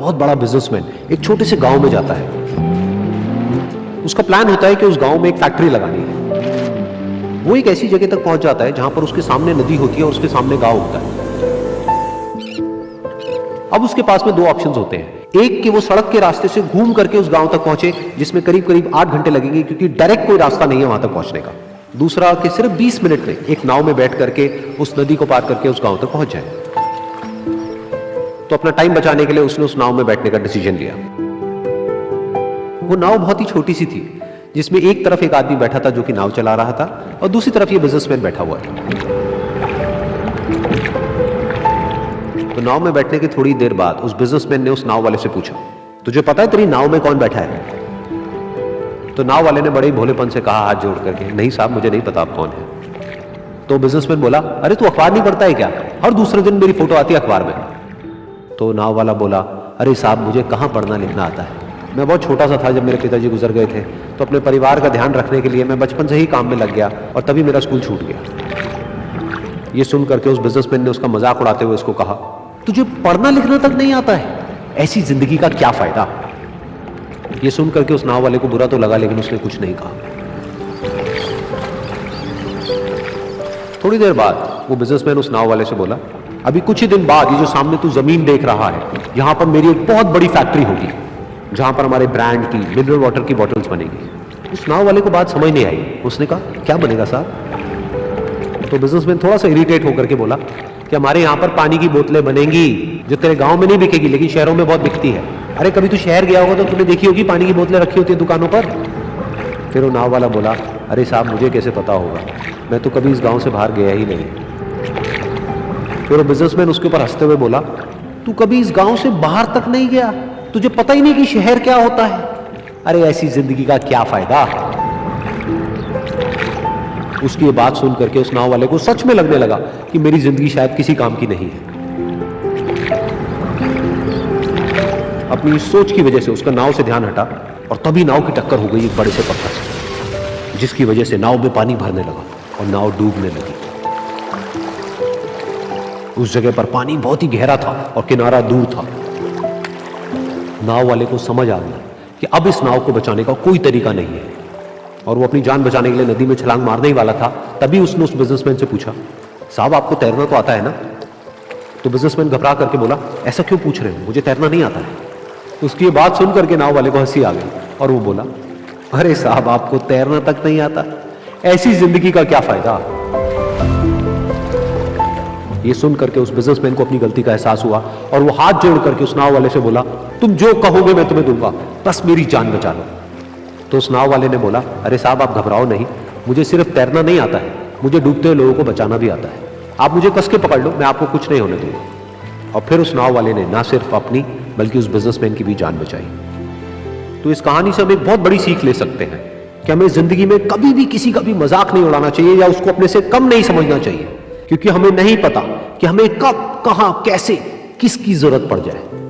बहुत बड़ा बिजनेसमैन एक छोटे से गांव में जाता है। उसका प्लान होता है कि उस गांव में एक फैक्ट्री लगानी है। वो एक ऐसी जगह तक पहुंच जाता है जहां पर उसके सामने नदी होती है और उसके सामने गांव होता है। अब उसके पास में दो ऑप्शंस होते हैं, एक कि वो सड़क के रास्ते से घूम करके उस गांव तक पहुंचे जिसमें करीब करीब 8 घंटे लगेंगे क्योंकि डायरेक्ट कोई रास्ता नहीं है वहां तक पहुंचने का। दूसरा कि सिर्फ 20 मिनट में एक नाव में बैठ करके उस नदी को पार करके उस गांव तक पहुंच जाए। तो अपना टाइम बचाने के लिए उसने उस नाव में बैठने का डिसीजन लिया। वो नाव बहुत ही छोटी सी थी जिसमें एक तरफ एक आदमी बैठा था जो कि नाव चला रहा था और दूसरी तरफ ये बिजनेसमैन बैठा हुआ था। तो नाव में बैठने की थोड़ी देर बाद उस बिजनेसमैन ने उस नाव वाले से पूछा, तुझे पता है तेरी नाव में कौन बैठा है? तो नाव वाले ने बड़े भोलेपन से कहा हाथ जोड़ करके, नहीं साहब मुझे नहीं पता आप कौन है। तो बिजनेसमैन बोला, अरे तू अखबार नहीं पढ़ता है क्या? हर दूसरे दिन मेरी फोटो आती है अखबार में। तो नाव वाला बोला, अरे साहब मुझे कहाँ पढ़ना लिखना आता है, मैं बहुत छोटा सा था जब मेरे पिताजी गुजर गए थे, तो अपने परिवार का ध्यान रखने के लिए मैं बचपन से ही काम में लग गया और तभी मेरा स्कूल छूट गया। ये सुन करके उस बिजनेसमैन ने उसका मजाक उड़ाते हुए उसको कहा, तुझे पढ़ना लिखना तक नहीं आता है, ऐसी जिंदगी का क्या फायदा? ये सुन करके उस नाव वाले को बुरा तो लगा लेकिन उसने कुछ नहीं कहा। थोड़ी देर बाद वो बिजनेसमैन उस नाव वाले से बोला, अभी कुछ ही दिन बाद ये जो सामने तू जमीन देख रहा है, यहां पर मेरी एक बहुत बड़ी फैक्ट्री होगी जहां पर हमारे ब्रांड की मिनरल वाटर की बॉटल्स बनेगी। उस नाव वाले को बात समझ नहीं आई। उसने कहा, क्या बनेगा साहब? तो बिजनेसमैन थोड़ा सा इरिटेट होकर के बोला कि हमारे यहाँ पर पानी की बोतलें बनेंगी जो तेरे गांव में नहीं बिकेगी लेकिन शहरों में बहुत बिकती है। अरे कभी तू शहर गया होगा तो तूने देखी होगी पानी की बोतलें रखी होती है दुकानों पर। फिर वो नाव वाला बोला, अरे साहब मुझे कैसे पता होगा, मैं तो कभी इस गांव से बाहर गया ही नहीं। फिर वो बिजनेसमैन उसके ऊपर हंसते हुए बोला, तू कभी इस गांव से बाहर तक नहीं गया, तुझे पता ही नहीं कि शहर क्या होता है? अरे ऐसी जिंदगी का क्या फायदा? उसकी ये बात सुन करके उस नाव वाले को सच में लगने लगा कि मेरी जिंदगी शायद किसी काम की नहीं है। अपनी सोच की वजह से उसका नाव से ध्यान हटा और तभी नाव की टक्कर हो गई एक बड़े से पत्थर से, जिसकी वजह से नाव में पानी भरने लगा और नाव डूबने लगी। उस जगह पर पानी बहुत ही गहरा था और किनारा दूर था। नाव वाले को समझ आ गया कि अब इस नाव को बचाने का कोई तरीका नहीं है और वो अपनी जान बचाने के लिए नदी में छलांग मारने ही वाला था। तभी उसने उस बिजनेसमैन से पूछा, साहब आपको तैरना तो आता है ना? तो बिजनेसमैन घबरा करके बोला, ऐसा क्यों पूछ रहे हो, मुझे तैरना नहीं आता है। उसकी ये बात सुन करके नाव वाले को हंसी आ गई और वो बोला, अरे साहब आपको तैरना तक नहीं आता, ऐसी जिंदगी का क्या फायदा? ये सुन करके उस बिजनेसमैन को अपनी गलती का एहसास हुआ और वो हाथ जोड़ करके उस नाव वाले से बोला, तुम जो कहोगे मैं तुम्हें दूंगा, बस मेरी जान बचा लो। तो उस नाव वाले ने बोला, अरे साहब आप घबराओ नहीं, मुझे सिर्फ तैरना नहीं आता है, मुझे डूबते हुए लोगों को बचाना भी आता है। आप मुझे कस के पकड़ लो, मैं आपको कुछ नहीं होने दूंगा। और फिर उस नाव वाले ने ना सिर्फ अपनी बल्कि उस बिजनेसमैन की भी जान बचाई। तो इस कहानी से हम एक बहुत बड़ी सीख ले सकते हैं कि हमें जिंदगी में कभी भी किसी का भी मजाक नहीं उड़ाना चाहिए या उसको अपने से कम नहीं समझना चाहिए, क्योंकि हमें नहीं पता कि हमें कब, कहां, कैसे, किसकी जरूरत पड़ जाए।